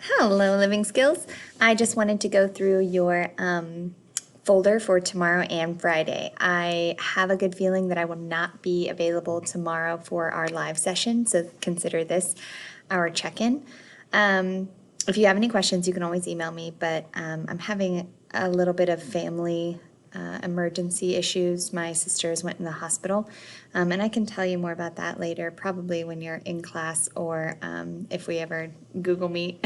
Hello, Living Skills. I just wanted to go through your folder for tomorrow and Friday. I have a good feeling that I will not be available tomorrow for our live session, so consider this our check-in. If you have any questions, you can always email me, but I'm having a little bit of family emergency issues. My sisters went in the hospital, and I can tell you more about that later, probably when you're in class or if we ever Google Meet.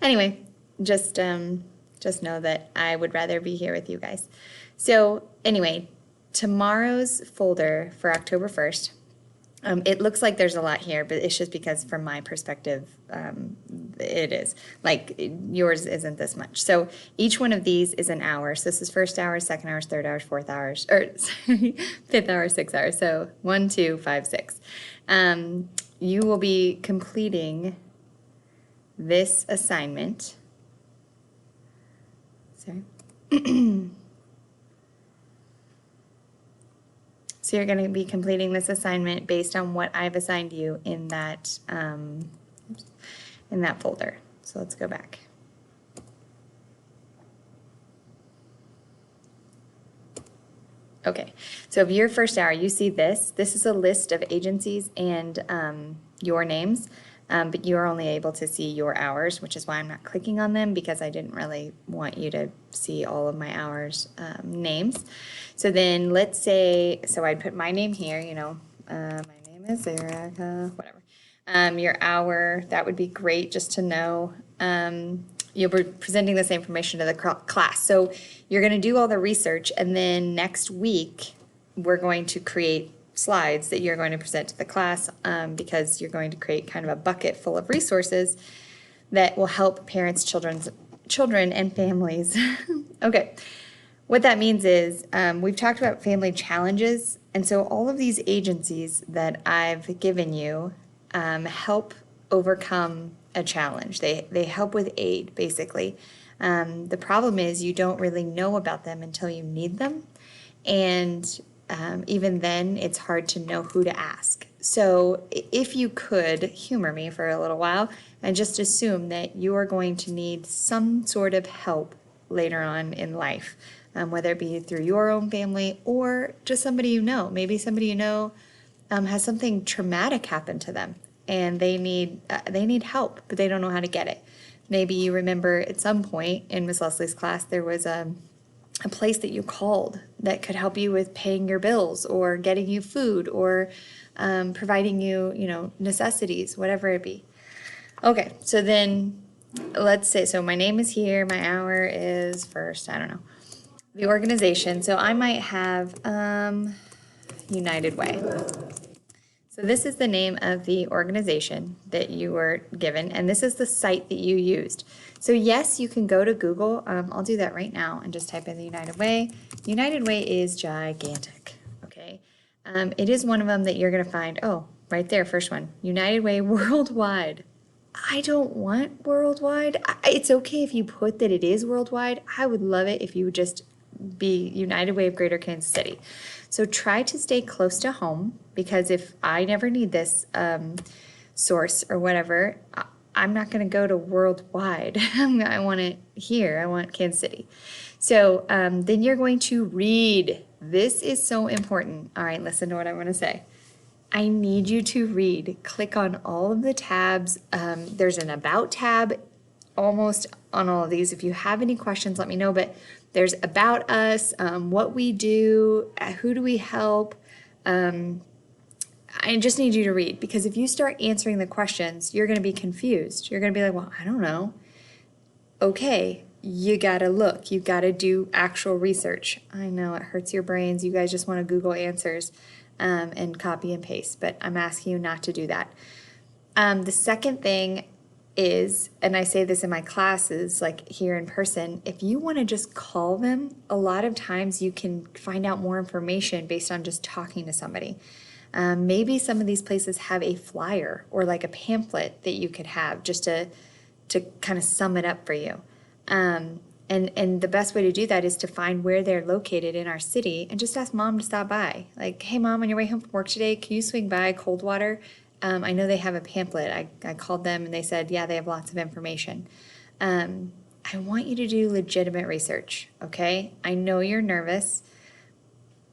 Anyway, just know that I would rather be here with you guys. So anyway, tomorrow's folder for October 1st. It looks like there's a lot here, but it's just because from my perspective, it is. Like yours isn't this much. So each one of these is an hour. So this is first hour, second hour, third hour, fourth hours, or sorry, fifth hour, 6 hours. So 1, 2, 5, 6. You will be completing this assignment. Sorry. So you're going to be completing this assignment based on what I've assigned you in that folder. So let's go back. Okay, so if your first hour, you see this. This is a list of agencies and your names, but you're only able to see your hours, which is why I'm not clicking on them, because I didn't really want you to see all of my hours names. So then let's say, so I'd put my name here, my name is Erica, whatever. Your hour, that would be great just to know. You'll be presenting this information to the class. So you're going to do all the research, and then next week we're going to create slides that you're going to present to the class because you're going to create kind of a bucket full of resources that will help parents, children, and families. Okay. What that means is we've talked about family challenges, and so all of these agencies that I've given you help overcome a challenge. They help with aid, basically. The problem is you don't really know about them until you need them, and even then it's hard to know who to ask. So if you could humor me for a little while and just assume that you are going to need some sort of help later on in life, whether it be through your own family or just somebody you know. Maybe somebody you know has something traumatic happen to them and they need help, but they don't know how to get it. Maybe you remember at some point in Miss Leslie's class there was a place that you called that could help you with paying your bills or getting you food or providing you, necessities, whatever it be. Okay, so then let's say, so my name is here, my hour is first, I don't know. The organization, so I might have United Way. So this is the name of the organization that you were given, and this is the site that you used. So yes, you can go to Google. I'll do that right now and just type in the United Way. United Way is gigantic, okay? It is one of them that you're going to find, oh, right there, first one, United Way Worldwide. I don't want worldwide. It's okay if you put that it is worldwide. I would love it if you would just be United Way of Greater Kansas City. So try to stay close to home, because if I never need this source or whatever, I'm not going to go to worldwide. I want it here. I want Kansas City. So then you're going to read. This is so important. All right, listen to what I'm going to say. I need you to read. Click on all of the tabs. There's an About tab almost on all of these. If you have any questions, let me know. But there's About Us, what we do, who do we help. I just need you to read, because if you start answering the questions, you're going to be confused. You're going to be like, well, I don't know. Okay, you got to look. You got to do actual research. I know it hurts your brains. You guys just want to Google answers and copy and paste, but I'm asking you not to do that. The second thing is, and I say this in my classes, like here in person, if you want to just call them, a lot of times you can find out more information based on just talking to somebody. Maybe some of these places have a flyer or like a pamphlet that you could have just to kind of sum it up for you. And the best way to do that is to find where they're located in our city and just ask mom to stop by. Like, hey mom, on your way home from work today, can you swing by Coldwater? I know they have a pamphlet. I called them and they said, yeah, they have lots of information. I want you to do legitimate research, okay? I know you're nervous,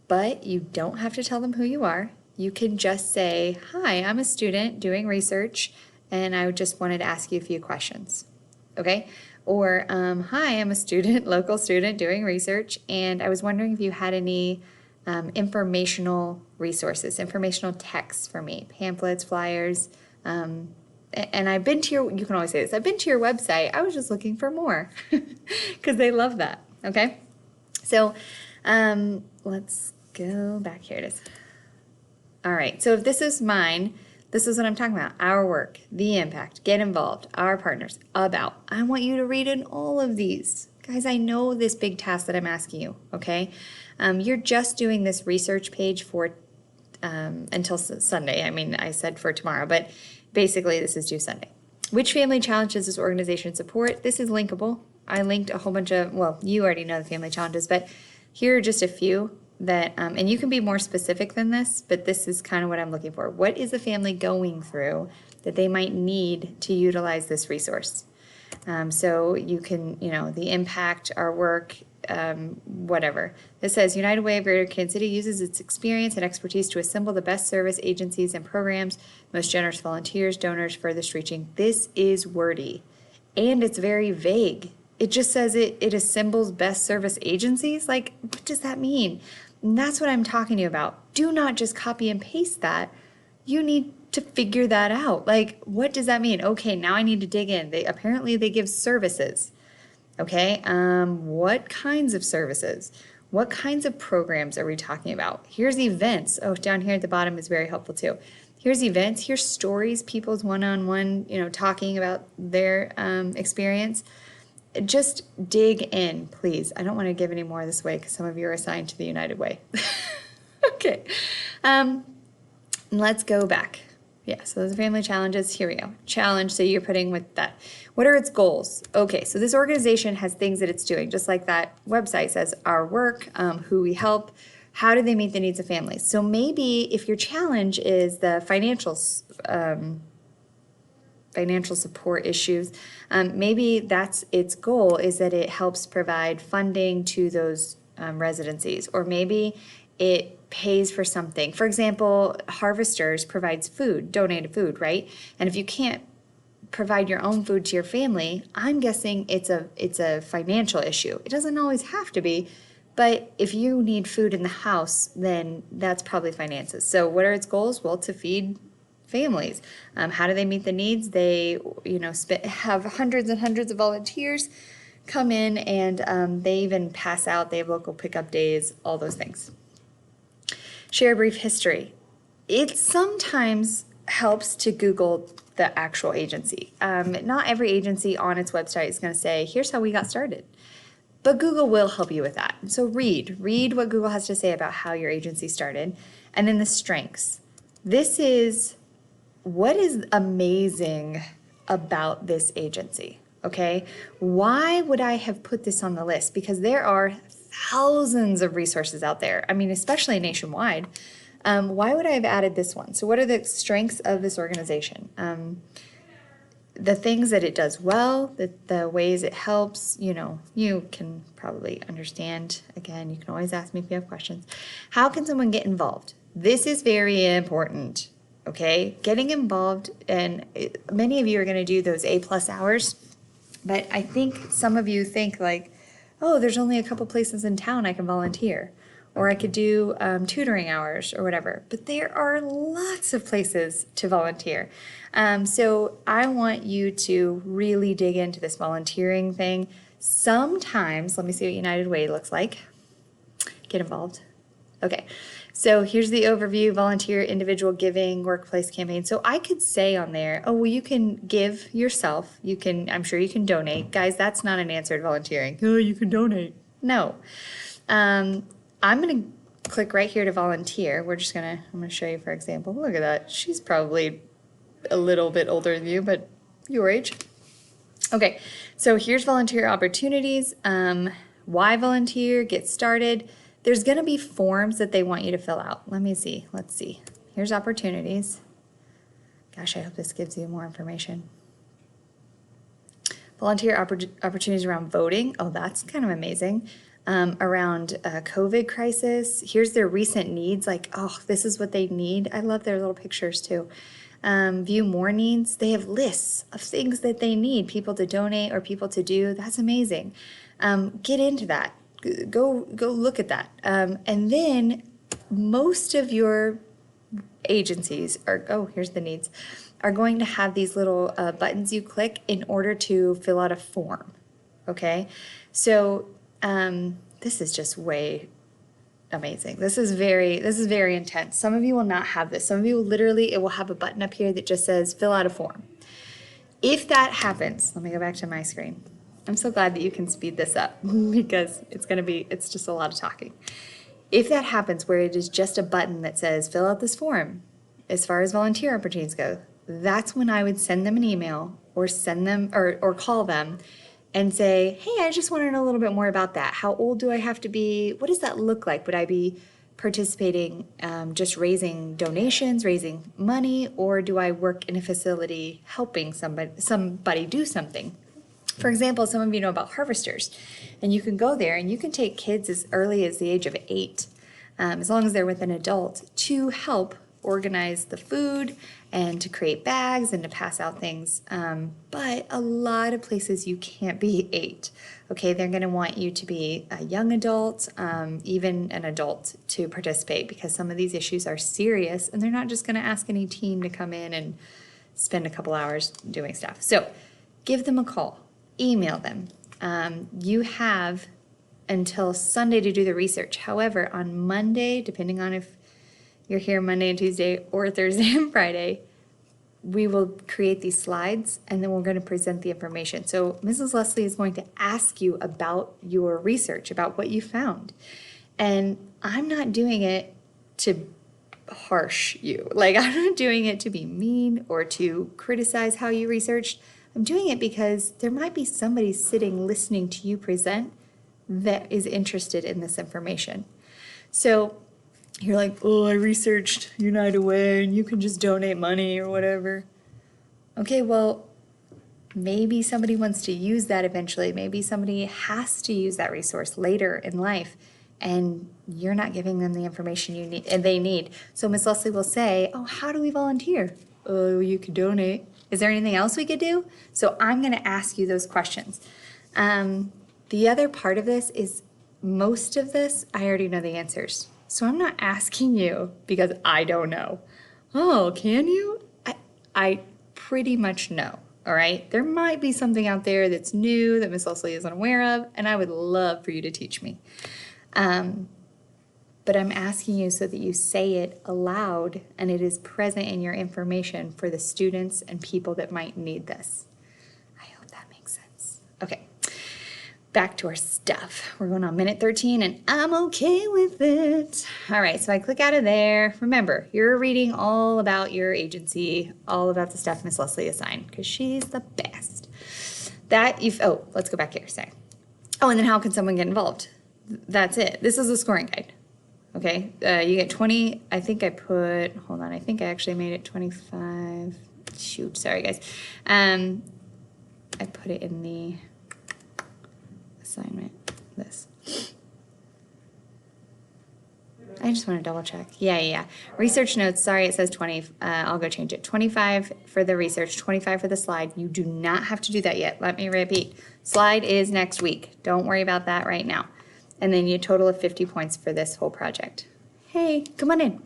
but you don't have to tell them who you are. You can just say, hi, I'm a student doing research, and I just wanted to ask you a few questions, okay? Or, hi, I'm a student, local student doing research, and I was wondering if you had any informational resources, informational texts for me, pamphlets, flyers, and I've been to you can always say this, I've been to your website, I was just looking for more, because they love that, okay? So let's go back, here it is. All right, so if this is mine, this is what I'm talking about, our work, the impact, get involved, our partners, about. I want you to read in all of these. Guys, I know this big task that I'm asking you, okay? You're just doing this research page for until Sunday. I mean, I said for tomorrow, but basically this is due Sunday. Which family challenges does organization support? This is linkable. I linked a whole bunch of, well, you already know the family challenges, but here are just a few that, and you can be more specific than this, but this is kind of what I'm looking for. What is the family going through that they might need to utilize this resource? So you can, the impact, our work, whatever. It says United Way of Greater Kansas City uses its experience and expertise to assemble the best service agencies and programs, most generous volunteers, donors, furthest reaching. This is wordy, and it's very vague. It just says it assembles best service agencies. Like, what does that mean? And that's what I'm talking to you about. Do not just copy and paste that. You need to figure that out. Like, what does that mean? Okay, now I need to dig in. Apparently they give services. Okay, what kinds of services? What kinds of programs are we talking about? Here's events. Oh, down here at the bottom is very helpful too. Here's events, here's stories, people's one-on-one, talking about their experience. Just dig in, please. I don't want to give any more of this away because some of you are assigned to the United Way. Okay, let's go back. Yeah, so those are family challenges. Here we go. Challenge, so you're putting with that. What are its goals? Okay, so this organization has things that it's doing, just like that website says, our work, who we help, how do they meet the needs of families? So maybe if your challenge is the financial support issues, maybe that's its goal, is that it helps provide funding to those residencies, or maybe it pays for something. For example, Harvesters provides food, donated food, right? And if you can't provide your own food to your family, I'm guessing it's a financial issue. It doesn't always have to be, but if you need food in the house, then that's probably finances. So what are its goals? Well, to feed families. How do they meet the needs? They, have hundreds and hundreds of volunteers come in, and they even pass out. They have local pickup days, all those things. Share a brief history. It sometimes helps to Google the actual agency. Not every agency on its website is going to say, here's how we got started. But Google will help you with that. So read what Google has to say about how your agency started. And then the strengths. This is what is amazing about this agency, okay? Why would I have put this on the list? Because there are thousands of resources out there. I mean, especially nationwide. Why would I have added this one? So what are the strengths of this organization? The things that it does well, the ways it helps, you can probably understand. Again, you can always ask me if you have questions. How can someone get involved? This is very important, okay? Getting involved, and many of you are going to do those A+ hours, but I think some of you think like, oh, there's only a couple places in town I can volunteer, or I could do tutoring hours or whatever. But there are lots of places to volunteer. So I want you to really dig into this volunteering thing. Sometimes, let me see what United Way looks like. Get involved. Okay, so here's the overview: volunteer, individual giving, workplace campaign. So I could say on there, oh, well, you can give yourself. I'm sure you can donate. Guys, that's not an answer to volunteering. Oh, you can donate. No. I'm going to click right here to volunteer. I'm going to show you, for example. Look at that. She's probably a little bit older than you, but your age. Okay, so here's volunteer opportunities. Why volunteer? Get started. There's going to be forms that they want you to fill out. Let's see. Here's opportunities. Gosh, I hope this gives you more information. Volunteer opportunities around voting. Oh, that's kind of amazing. Around COVID crisis. Here's their recent needs. Like, oh, this is what they need. I love their little pictures too. View more needs. They have lists of things that they need people to donate or people to do. That's amazing. Get into that. Go look at that. And then most of your agencies are, oh, here's the needs, are going to have these little buttons you click in order to fill out a form. Okay, so this is just way amazing. This is very intense. Some of you will not have this. Some of you will literally, it will have a button up here that just says fill out a form. If that happens, let me go back to my screen. I'm so glad that you can speed this up because it's just a lot of talking. If that happens where it is just a button that says fill out this form, as far as volunteer opportunities go, that's when I would send them an email or send them or call them and say, hey, I just want to know a little bit more about that. How old do I have to be? What does that look like? Would I be participating, just raising donations, raising money, or do I work in a facility helping somebody do something? For example, some of you know about Harvesters, and you can go there and you can take kids as early as the age of 8, as long as they're with an adult, to help organize the food and to create bags and to pass out things. But a lot of places you can't be 8. Okay, they're going to want you to be a young adult, even an adult, to participate because some of these issues are serious and they're not just going to ask any teen to come in and spend a couple hours doing stuff. So give them a call. Email them. You have until Sunday to do the research. However, on Monday, depending on if you're here Monday and Tuesday or Thursday and Friday, we will create these slides and then we're going to present the information. So Mrs. Leslie is going to ask you about your research, about what you found. And I'm not doing it to harsh you. Like, I'm not doing it to be mean or to criticize how you researched. I'm doing it because there might be somebody sitting listening to you present that is interested in this information. So you're like, oh, I researched Unite Away and you can just donate money or whatever. Okay, well, maybe somebody wants to use that eventually. Maybe somebody has to use that resource later in life and you're not giving them the information you need and they need. So Ms. Leslie will say, oh, how do we volunteer? Oh, you could donate. Is there anything else we could do? So I'm going to ask you those questions. The other part of this is most of this, I already know the answers. So I'm not asking you because I don't know. Oh, can you? I pretty much know, all right? There might be something out there that's new that Miss Leslie isn't aware of, and I would love for you to teach me. But I'm asking you so that you say it aloud and it is present in your information for the students and people that might need this. I hope that makes sense. Okay, back to our stuff. We're going on minute 13 and I'm okay with it. All right, so I click out of there. Remember, you're reading all about your agency, all about the stuff Miss Leslie assigned because she's the best. Oh, let's go back here, sorry. Oh, and then how can someone get involved? That's it. This is a scoring guide. Okay, you get 20, I think I actually made it 25. Shoot, sorry guys. I put it in the assignment, this. I just want to double check. Yeah. Research notes, sorry, it says 20. I'll go change it. 25 for the research, 25 for the slide. You do not have to do that yet. Let me repeat. Slide is next week. Don't worry about that right now. And then you total of 50 points for this whole project. Hey, come on in.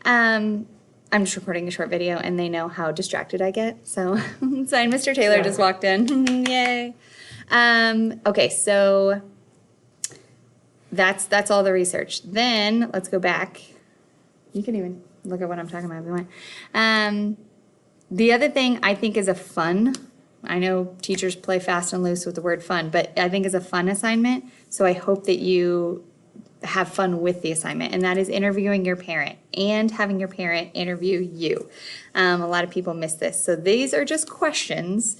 I'm just recording a short video and they know how distracted I get. So, Mr. Taylor just walked in. Yay. Okay, so that's all the research. Then let's go back. You can even look at what I'm talking about if you want. The other thing I think is a fun, I know teachers play fast and loose with the word fun, but I think is a fun assignment. So I hope that you have fun with the assignment, and that is interviewing your parent and having your parent interview you. A lot of people miss this. So these are just questions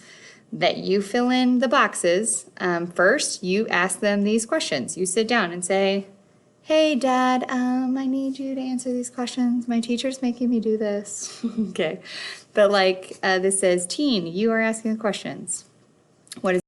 that you fill in the boxes. First, you ask them these questions. You sit down and say, hey, Dad, I need you to answer these questions. My teacher's making me do this. Okay. But like this says, teen, you are asking the questions. What is